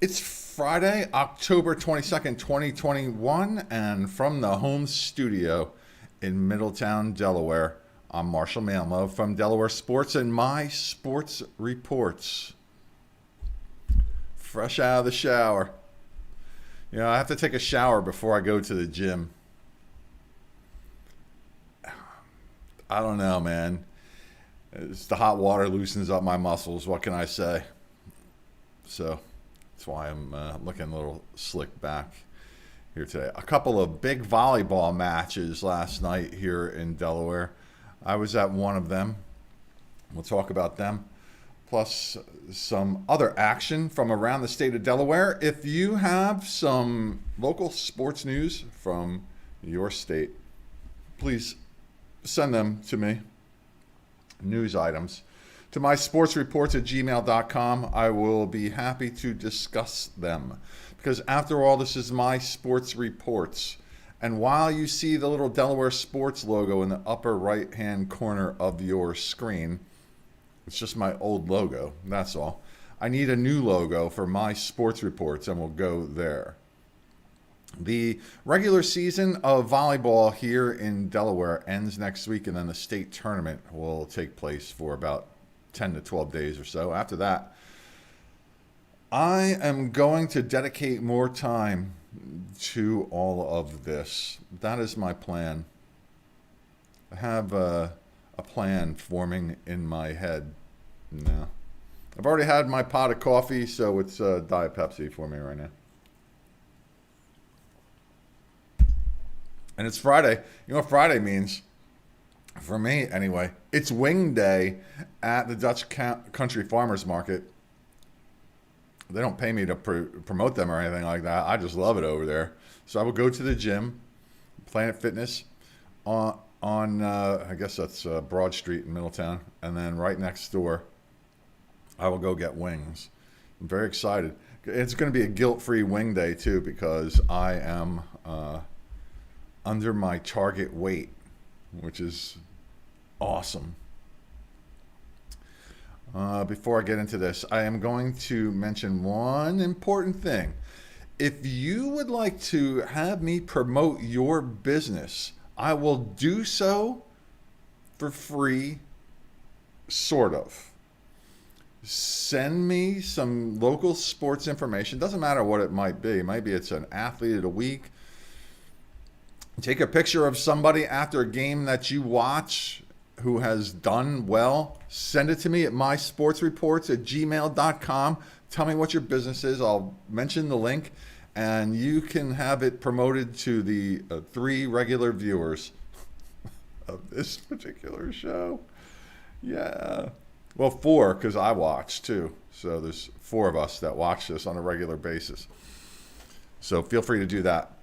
It's Friday, October 22nd, 2021, and from the home studio in Middletown, Delaware, I'm Marshal Manlove from Delaware Sports and My Sports Reports. Fresh out of the shower. I have to take a shower before I go to the gym. I don't know, man. The hot water loosens up my muscles. What can I say? So that's why I'm looking a little slick back here today. A couple of big volleyball matches last night here in Delaware. I was at one of them. We'll talk about them. Plus some other action from around the state of Delaware. If you have some local sports news from your state, please send them to me. News items to my sports reports at gmail.com. I will be happy to discuss them because after all, this is my sports reports. And while you see the little Delaware Sports logo in the upper right hand corner of your screen, it's just my old logo. That's all. I need a new logo for my sports reports, and we'll go there. The regular season of volleyball here in Delaware ends next week, and then the state tournament will take place for about 10 to 12 days or so. After that, I am going to dedicate more time to all of this. That is my plan. I have a plan forming in my head now. I've already had my pot of coffee, so it's Diet Pepsi for me right now. And it's Friday. You know what Friday means? For me, anyway. It's Wing Day at the Dutch Country Farmers Market. They don't pay me to promote them or anything like that. I just love it over there. So I will go to the gym, Planet Fitness, on I guess that's Broad Street in Middletown. And then right next door, I will go get wings. I'm very excited. It's going to be a guilt-free wing day, too, because I am under my target weight, which is awesome. Before I get into this, I am going to mention one important thing. If you would like to have me promote your business, I will do so for free, sort of. Send me some local sports information. Doesn't matter what it might be. Maybe it's an athlete of the week. Take a picture of somebody after a game that you watch who has done well. Send it to me at mysportsreports@gmail.com. Tell me what your business is. I'll mention the link, and you can have it promoted to the 3 regular viewers of this particular show. Yeah. Well, 4, because I watch too. So there's 4 of us that watch this on a regular basis. So feel free to do that.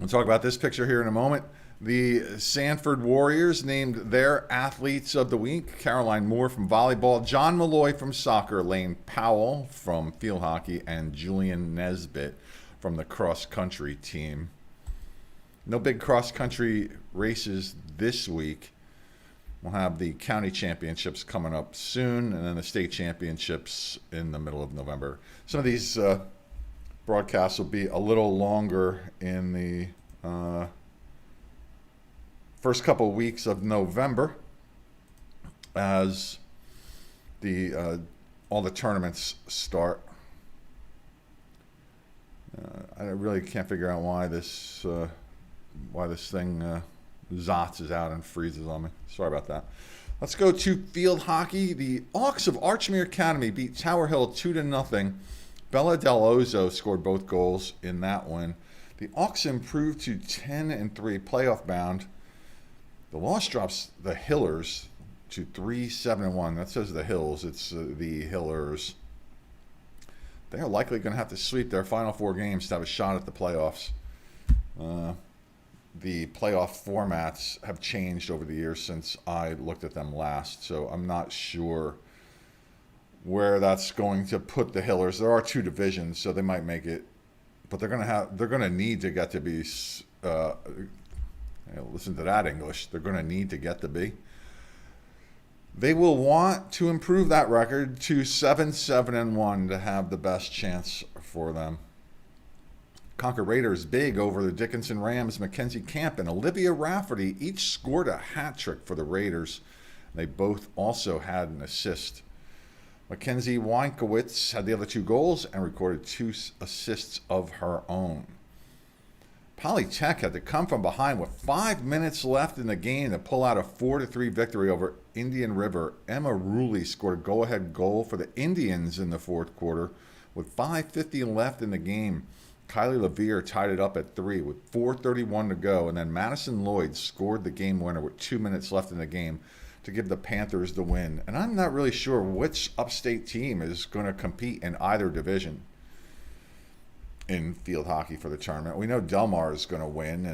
We'll talk about this picture here in a moment. The Sanford Warriors named their athletes of the week: Caroline Moore from volleyball, John Malloy from soccer, Lane Powell from field hockey, and Julian Nesbitt from the cross-country team. No big cross-country races this week. We'll have the county championships coming up soon, and then the state championships in the middle of November. Some of these broadcasts will be a little longer in the first couple weeks of November as the all the tournaments start. I really can't figure out why this thing Zotz out and freezes on me. Sorry about that. Let's go to field hockey. The Auks of Archmere Academy beat Tower Hill 2-0. Bella Del Ozo scored both goals in that one. The Auks improved to 10-3, playoff bound. The loss drops the Hillers to 3-7-1. That says the Hills. It's the Hillers. They are likely going to have to sweep their final 4 games to have a shot at the playoffs. The playoff formats have changed over the years since I looked at them last, so I'm not sure where that's going to put the Hillers. There are 2 divisions, so they might make it, but they're going to need to get to be. Listen to that English. They're going to need to get to be. They will want to improve that record to 7-7-1 to have the best chance for them. Concord Raiders big over the Dickinson Rams. Mackenzie Camp and Olivia Rafferty each scored a hat trick for the Raiders. They both also had an assist. Mackenzie Weinkowitz had the other 2 goals and recorded 2 assists of her own. Polytech had to come from behind with 5 minutes left in the game to pull out a 4-3 victory over Indian River. Emma Ruley scored a go-ahead goal for the Indians in the 4th quarter with 5:50 left in the game. Kylie Levere tied it up at 3 with 4:31 to go, and then Madison Lloyd scored the game winner with 2 minutes left in the game to give the Panthers the win. And I'm not really sure which upstate team is going to compete in either division in field hockey for the tournament. We know Delmar is going to win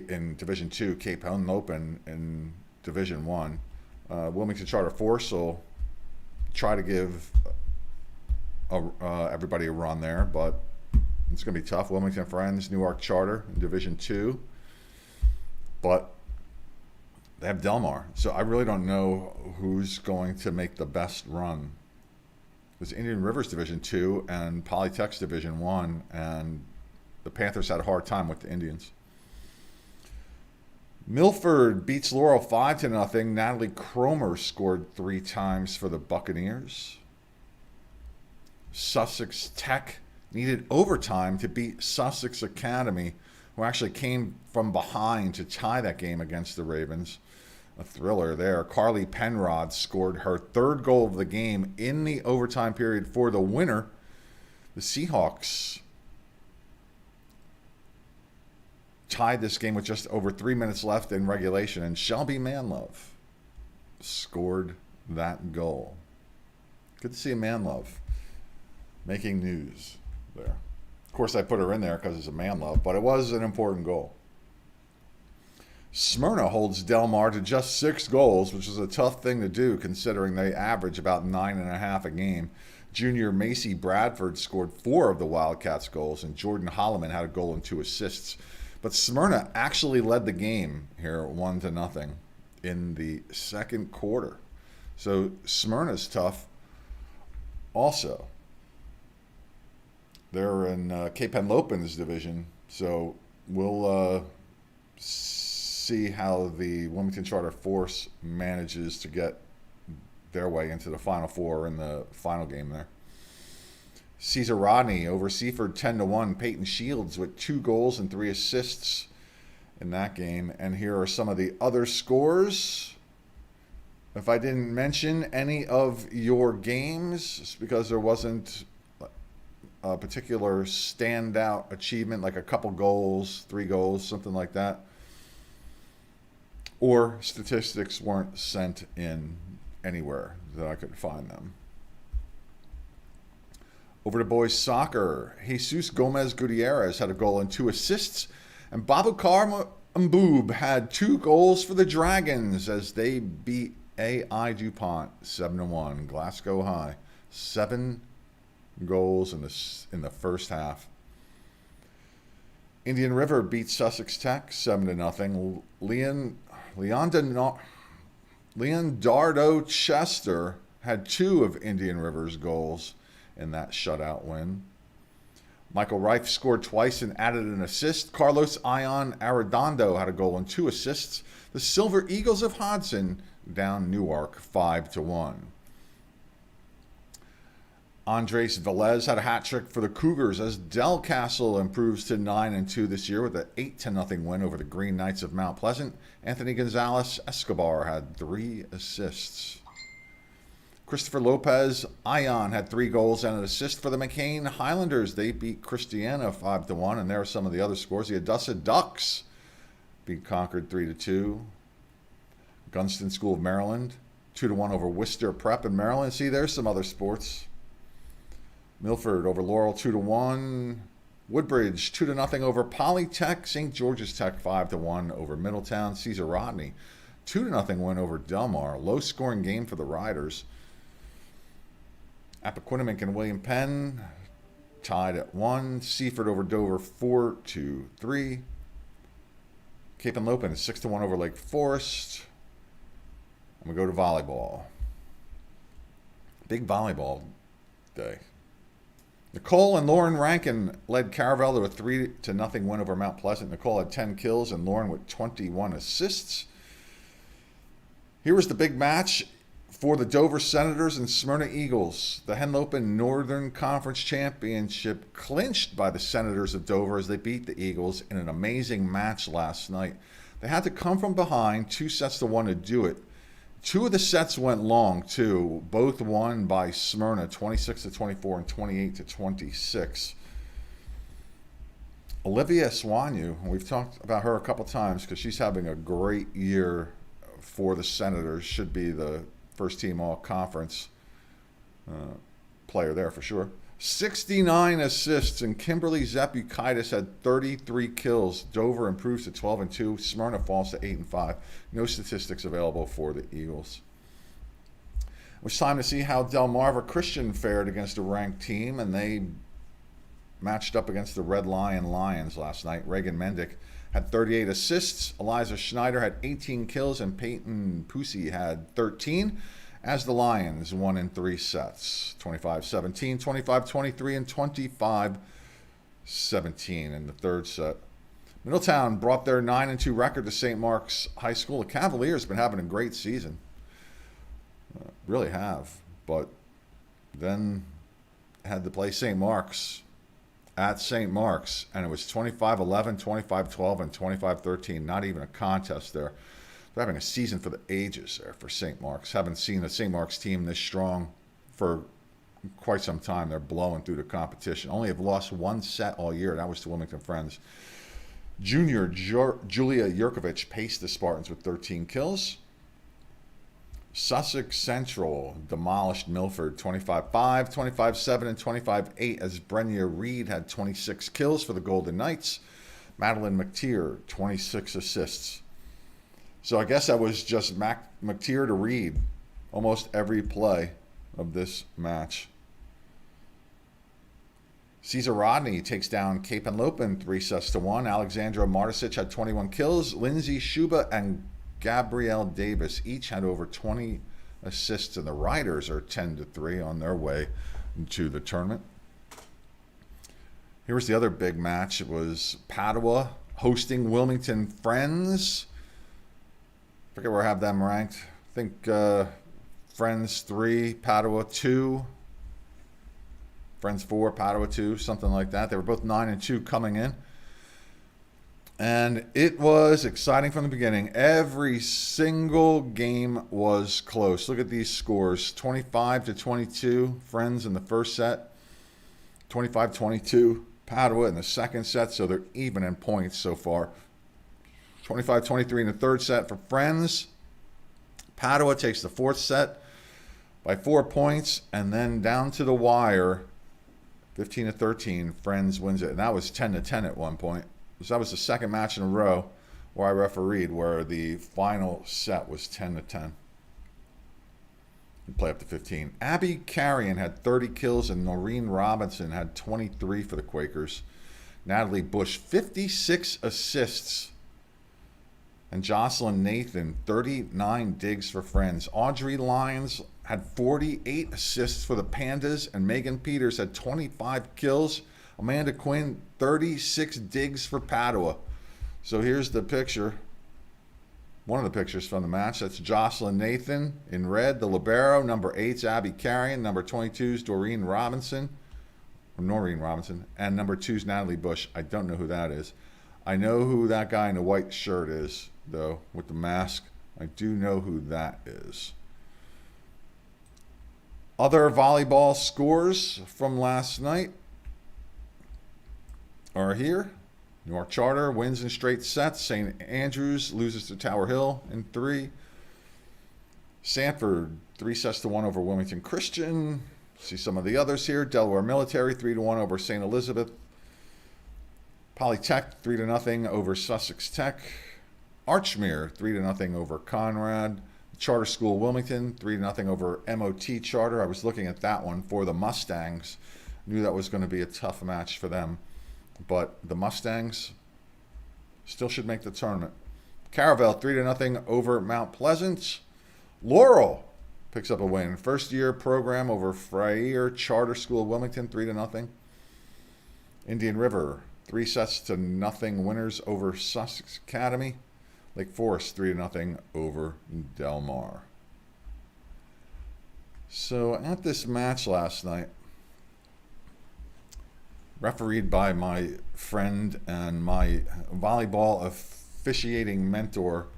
in Division 2, Cape Henlopen in Division 1. Wilmington Charter Force will try to give everybody a run there, but it's going to be tough. Wilmington Friends, Newark Charter in Division 2. But they have Delmar. So I really don't know who's going to make the best run. It was Indian River's Division 2 and Polytech's Division 1, and the Panthers had a hard time with the Indians. Milford beats Laurel 5-0. Natalie Cromer scored 3 times for the Buccaneers. Sussex Tech needed overtime to beat Sussex Academy, who actually came from behind to tie that game against the Ravens. A thriller there. Carly Penrod scored her 3rd goal of the game in the overtime period for the winner. The Seahawks tied this game with just over 3 minutes left in regulation, and Shelby Manlove scored that goal. Good to see Manlove making news there. Of course, I put her in there because it's a Manlove, but it was an important goal. Smyrna holds Delmar to just 6 goals, which is a tough thing to do considering they average about 9.5 a game. Junior Macy Bradford scored 4 of the Wildcats' goals, and Jordan Holloman had a goal and 2 assists. But Smyrna actually led the game here 1-0 in the 2nd quarter. So Smyrna's tough also. They're in Cape Henlopen's division, so we'll see how the Wilmington Charter Force manages to get their way into the Final Four in the final game there. Cesar Rodney over Seaford 10-1. Peyton Shields with 2 goals and 3 assists in that game. And here are some of the other scores. If I didn't mention any of your games, it's because there wasn't a particular standout achievement, like a couple goals, 3 goals, something like that. Or statistics weren't sent in anywhere that I could find them. Over to boys soccer, Jesus Gomez Gutierrez had a goal and 2 assists, and Babukar Mboob had 2 goals for the Dragons as they beat AI DuPont 7-1. Glasgow High, 7 goals in the first half. Indian River beat Sussex Tech 7-0. Leonardo Chester had 2 of Indian River's goals in that shutout win. Michael Reif scored twice and added an assist. Carlos Ion Arredondo had a goal and 2 assists. The Silver Eagles of Hodson down Newark 5-1. Andres Velez had a hat trick for the Cougars as Del Castle improves to 9-2 this year with an 8-0 win over the Green Knights of Mount Pleasant. Anthony Gonzalez Escobar had 3 assists. Christopher Lopez Ion had 3 goals and an assist for the McCain Highlanders. They beat Christiana 5-1, and there are some of the other scores. The Augusta Ducks beat Concord 3-2. Gunston School of Maryland 2-1 over Worcester Prep in Maryland. See, there's some other sports. Milford over Laurel 2-1. Woodbridge 2-0 over Polytech. St. George's Tech 5-1 over Middletown. Cesar Rodney 2-0 win over Delmar. Low scoring game for the Riders. Appoquinimink and William Penn tied at 1. Seaford over Dover 4-3. Cape Henlopen is 6-1 over Lake Forest. And we go to volleyball. Big volleyball day. Nicole and Lauren Rankin led Caravel to a 3-0 win over Mount Pleasant. Nicole had 10 kills and Lauren with 21 assists. Here was the big match for the Dover Senators and Smyrna Eagles. The Henlopen Northern Conference Championship clinched by the Senators of Dover as they beat the Eagles in an amazing match last night. They had to come from behind 2-1 to do it. Two of the sets went long, too. Both won by Smyrna, 26-24 and 28-26. Olivia Swanyu, we've talked about her a couple times because she's having a great year for the Senators. Should be the first team all-conference player there for sure. 69 assists, and Kimberly Zepukaitis had 33 kills. Dover improves to 12-2. Smyrna falls to 8-5. No statistics available for the Eagles. It was time to see how Delmarva Christian fared against a ranked team, and they matched up against the Red Lion Lions last night. Reagan Mendick had 38 assists. Eliza Schneider had 18 kills, and Peyton Pusey had 13. As the Lions won in 3 sets, 25-17, 25-23, and 25-17 in the third set. Middletown brought their 9-2 record to St. Mark's High School. The Cavaliers have been having a great season. Really have. But then had to play St. Mark's at St. Mark's, and it was 25-11, 25-12, and 25-13. Not even a contest there. They're having a season for the ages there for St. Mark's. Haven't seen a St. Mark's team this strong for quite some time. They're blowing through the competition. Only have lost 1 set all year. That was to Wilmington Friends. Junior Julia Yurkovich paced the Spartans with 13 kills. Sussex Central demolished Milford 25-5, 25-7, and 25-8 as Brenya Reed had 26 kills for the Golden Knights. Madeline McTeer, 26 assists. So I guess that was just McTeer to Reed almost every play of this match. Caesar Rodney takes down Cape Henlopen 3-1. Alexandra Martisic had 21 kills. Lindsay Shuba and Gabrielle Davis each had over 20 assists, and the Riders are 10-3 on their way to the tournament. Here was the other big match. It was Padua hosting Wilmington Friends. I forget where I have them ranked. I think Friends 3, Padua 2. Friends 4, Padua 2, something like that. They were both 9-2 coming in. And it was exciting from the beginning. Every single game was close. Look at these scores. 25-22, Friends in the first set. 25-22, Padua in the second set. So they're even in points so far. 25-23 in the third set for Friends. Padua takes the fourth set by 4 points. And then down to the wire, 15-13, Friends wins it. And that was 10-10 at one point. So that was the second match in a row where I refereed, where the final set was 10-10. You play up to 15. Abby Carrion had 30 kills, and Noreen Robinson had 23 for the Quakers. Natalie Bush, 56 assists. And Jocelyn Nathan, 39 digs for Friends. Audrey Lyons had 48 assists for the Pandas, and Megan Peters had 25 kills. Amanda Quinn, 36 digs for Padua. So here's the picture. One of the pictures from the match. That's Jocelyn Nathan in red, the libero. Number 8's Abby Carrion. Number 22's Noreen Robinson. And number 2's Natalie Bush. I don't know who that is. I know who that guy in the white shirt is, though, with the mask. I do know who that is. Other volleyball scores from last night are here. Newark Charter wins in straight sets. St. Andrews loses to Tower Hill in 3. Sanford 3-1 over Wilmington Christian. See some of the others here. Delaware Military 3-1 over St. Elizabeth. Polytech 3-0 over Sussex Tech. Archmere 3-0 over Conrad. Charter School Wilmington 3-0 over MOT Charter. I was looking at that one for the Mustangs. Knew that was going to be a tough match for them. But the Mustangs still should make the tournament. Caravel 3-0 over Mount Pleasant. Laurel picks up a win. First year program over Freire Charter School of Wilmington, 3-0. Indian River, 3-0 winners over Sussex Academy. Lake Forest, 3-0 over Delaware. So at this match last night, refereed by my friend and my volleyball officiating mentor,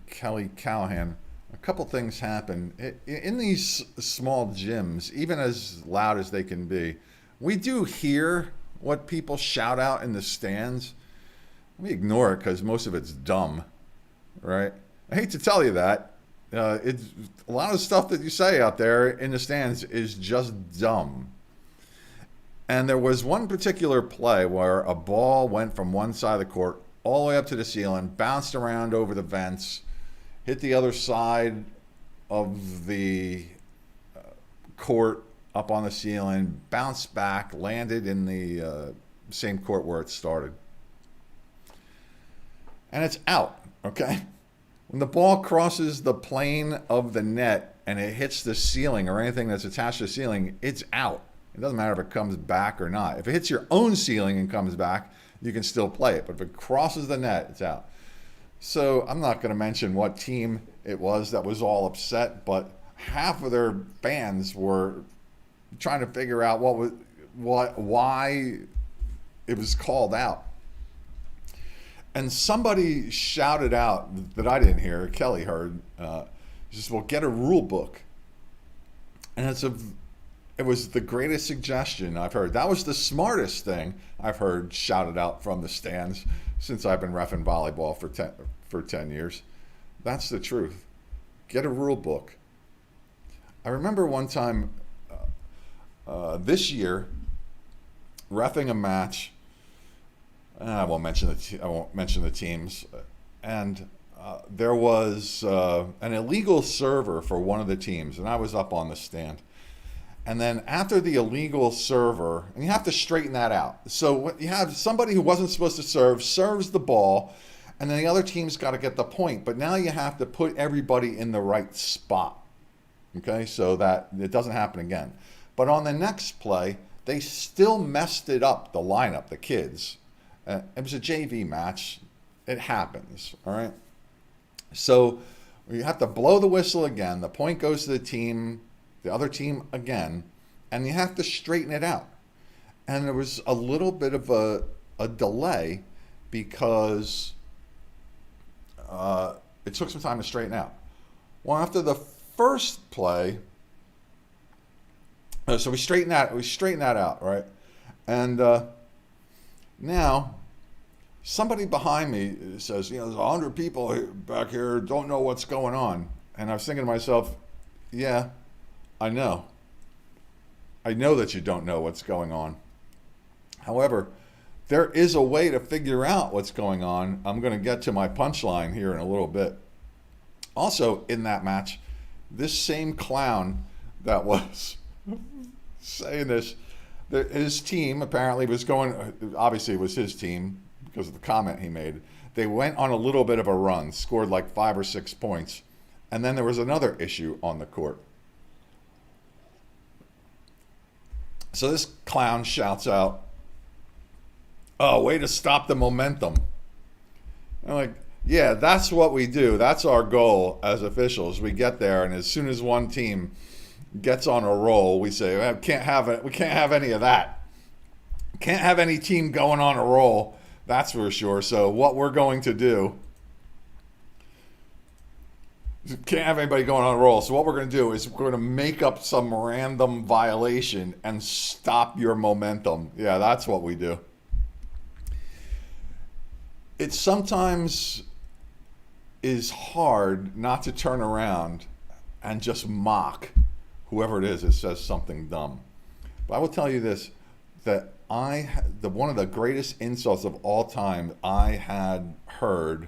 Kelly Callahan, a couple things happen. In these small gyms, even as loud as they can be, we do hear what people shout out in the stands. We ignore it because most of it's dumb, right? I hate to tell you that. It's a lot of stuff that you say out there in the stands is just dumb. And there was one particular play where a ball went from one side of the court all the way up to the ceiling, bounced around over the vents, hit the other side of the court up on the ceiling, bounced back, landed in the same court where it started. And it's out, okay? When the ball crosses the plane of the net and it hits the ceiling or anything that's attached to the ceiling, it's out. It doesn't matter if it comes back or not. If it hits your own ceiling and comes back, you can still play it. But if it crosses the net, it's out. So I'm not going to mention what team it was that was all upset, but half of their fans were trying to figure out why it was called out. And somebody shouted out that I didn't hear, Kelly heard, just, well, get a rule book. And it was the greatest suggestion I've heard. That was the smartest thing I've heard shouted out from the stands since I've been reffing volleyball for 10 years. That's the truth. Get a rule book. I remember one time this year reffing a match. I won't mention the teams. And there was an illegal server for one of the teams, and I was up on the stand. And then after the illegal server, and you have to straighten that out. So you have somebody who wasn't supposed to serve, serves the ball, and then the other team's got to get the point. But now you have to put everybody in the right spot, okay, so that it doesn't happen again. But on the next play, they still messed it up, the lineup, the kids. It was a JV match. It happens, all right? So you have to blow the whistle again. The point goes to the other team again, and you have to straighten it out. And there was a little bit of a delay because it took some time to straighten out. Well, after the first play, so we straighten that out, right? And now somebody behind me says, there's 100 people back here don't know what's going on. And I was thinking to myself, yeah, I know that you don't know what's going on. However, there is a way to figure out what's going on. I'm going to get to my punchline here in a little bit. Also, in that match, this same clown that was saying this, his team apparently was obviously it was his team because of the comment he made. They went on a little bit of a run, scored like 5 or 6 points, and then there was another issue on the court. So this clown shouts out, "Oh, way to stop the momentum." I'm like, yeah, that's what we do. That's our goal as officials. We get there, and as soon as one team gets on a roll, we say, we can't have any of that. Can't have any team going on a roll, that's for sure. So what we're going to do, can't have anybody going on a roll. So what we're going to do is we're going to make up some random violation and stop your momentum. Yeah, that's what we do. It sometimes is hard not to turn around and just mock whoever it is that says something dumb. But I will tell you this, that one of the greatest insults of all time I had heard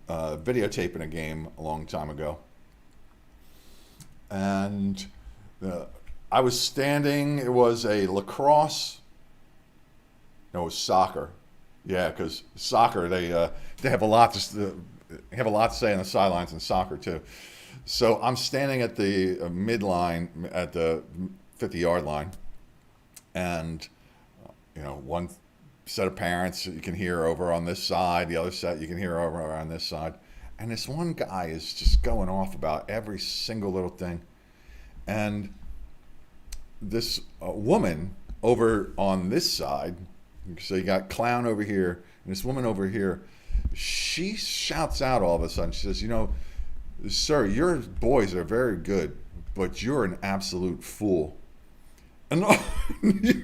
videotaping a game a long time ago. And I was standing, it was a lacrosse, no, it was soccer. Yeah, because soccer, they have a lot to say on the sidelines in soccer too. So I'm standing at the midline, at the 50-yard line, and one set of parents you can hear over on this side, the other set you can hear over on this side, and this one guy is just going off about every single little thing, and this woman over on this side, so you got clown over here and this woman over here, she shouts out all of a sudden, she says, sir, your boys are very good, but you're an absolute fool. And you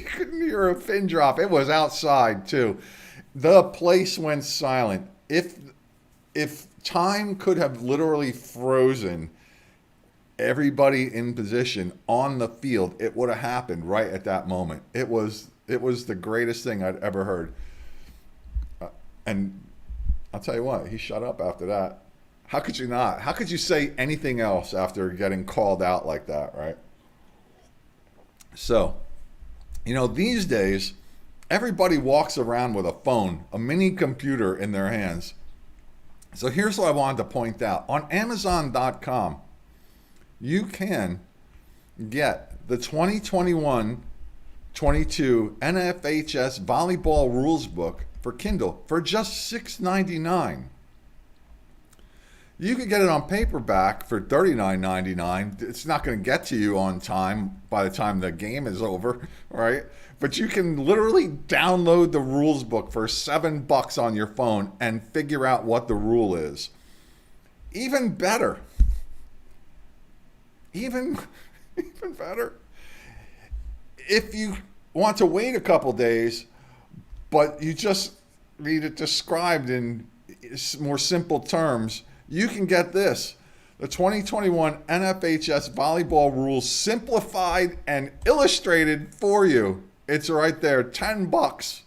couldn't hear a pin drop. It was outside too. The place went silent. If time could have literally frozen everybody in position on the field, it would have happened right at that moment. It was the greatest thing I'd ever heard. And I'll tell you what, he shut up after that. How could you not? How could you say anything else after getting called out like that, right? So, these days, everybody walks around with a phone, a mini computer in their hands. So here's what I wanted to point out. On Amazon.com, you can get the 2021-22 NFHS Volleyball Rules Book for Kindle for just $6.99. You could get it on paperback for $39.99. It's not going to get to you on time by the time the game is over, right? But you can literally download the rules book for $7 on your phone and figure out what the rule is. Even better. Even better. If you want to wait a couple days, but you just need it described in more simple terms, you can get this, the 2021 NFHS Volleyball Rules simplified and illustrated for you. It's right there, $10.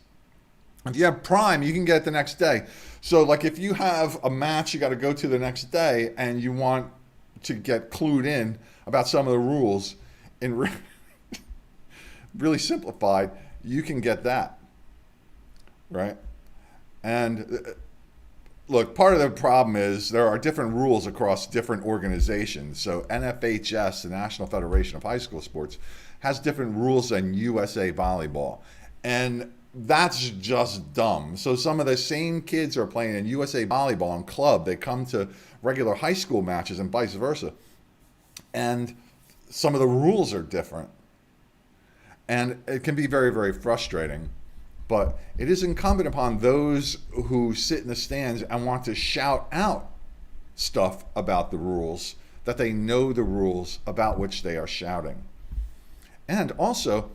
If you have Prime, you can get it the next day. So like if you have a match you got to go to the next day and you want to get clued in about some of the rules in really simplified, you can get that, right? And look, part of the problem is there are different rules across different organizations. So NFHS, the National Federation of High School Sports, has different rules than USA Volleyball. And that's just dumb. So some of the same kids are playing in USA Volleyball and club. They come to regular high school matches and vice versa. And some of the rules are different. And it can be very, very frustrating. But it is incumbent upon those who sit in the stands and want to shout out stuff about the rules, that they know the rules about which they are shouting. And also,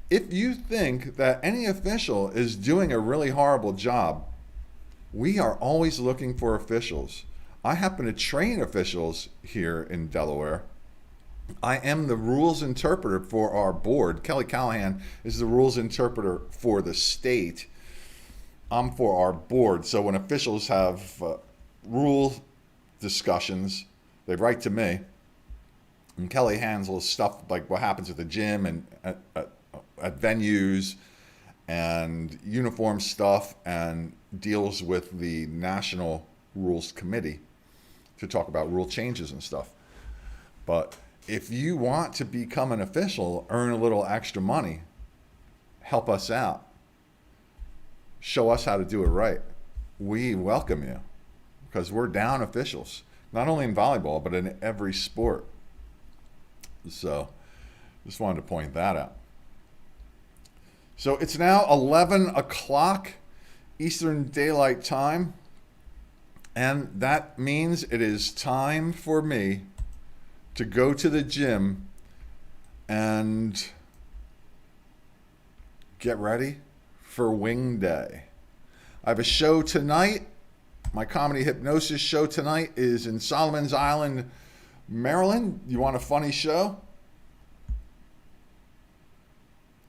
if you think that any official is doing a really horrible job, we are always looking for officials. I happen to train officials here in Delaware. I am the rules interpreter for our board. Kelly Callahan is the rules interpreter for the state. I'm for our board. So when officials have rule discussions, they write to me. And Kelly handles stuff like what happens at the gym and at venues and uniform stuff, and deals with the National Rules Committee to talk about rule changes and stuff. But if you want to become an official, earn a little extra money, help us out, show us how to do it right, we welcome you, because we're down officials, not only in volleyball, but in every sport. So just wanted to point that out. So it's now 11 o'clock Eastern Daylight Time, and that means it is time for me to go to the gym and get ready for Wing Day. I have a show tonight. My comedy hypnosis show tonight is in Solomon's Island, Maryland. You want a funny show?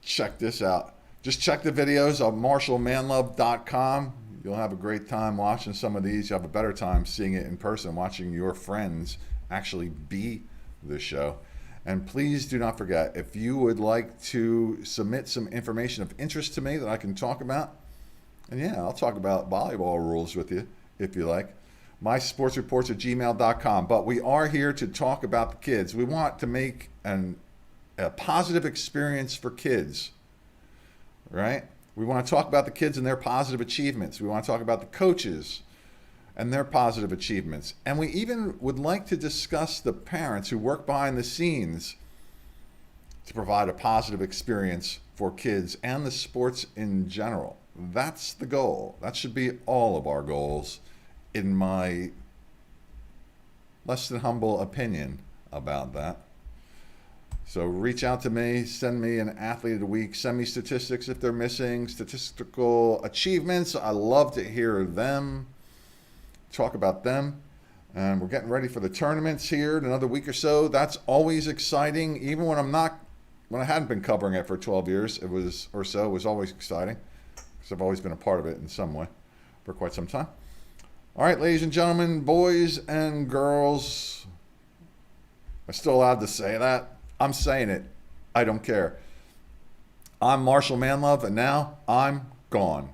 Check this out. Just check the videos on MarshalManlove.com. You'll have a great time watching some of these. You'll have a better time seeing it in person, watching your friends actually be the show. And please do not forget, if you would like to submit some information of interest to me that I can talk about, and yeah, I'll talk about volleyball rules with you if you like, mysportsreports@gmail.com. But we are here to talk about the kids. We want to make a positive experience for kids, right? We want to talk about the kids and their positive achievements. We want to talk about the coaches and their positive achievements. And we even would like to discuss the parents who work behind the scenes to provide a positive experience for kids and the sports in general. That's the goal. That should be all of our goals, in my less than humble opinion about that. So reach out to me, send me an athlete of the week, send me statistics if they're missing, statistical achievements. I love to hear them, talk about them. And we're getting ready for the tournaments here in another week or so. That's always exciting. Even when I hadn't been covering it for 12 years, it was always exciting, because I've always been a part of it in some way for quite some time. All right, ladies and gentlemen, boys and girls. I'm still allowed to say that. I'm saying it. I don't care. I'm Marshal Manlove, and now I'm gone.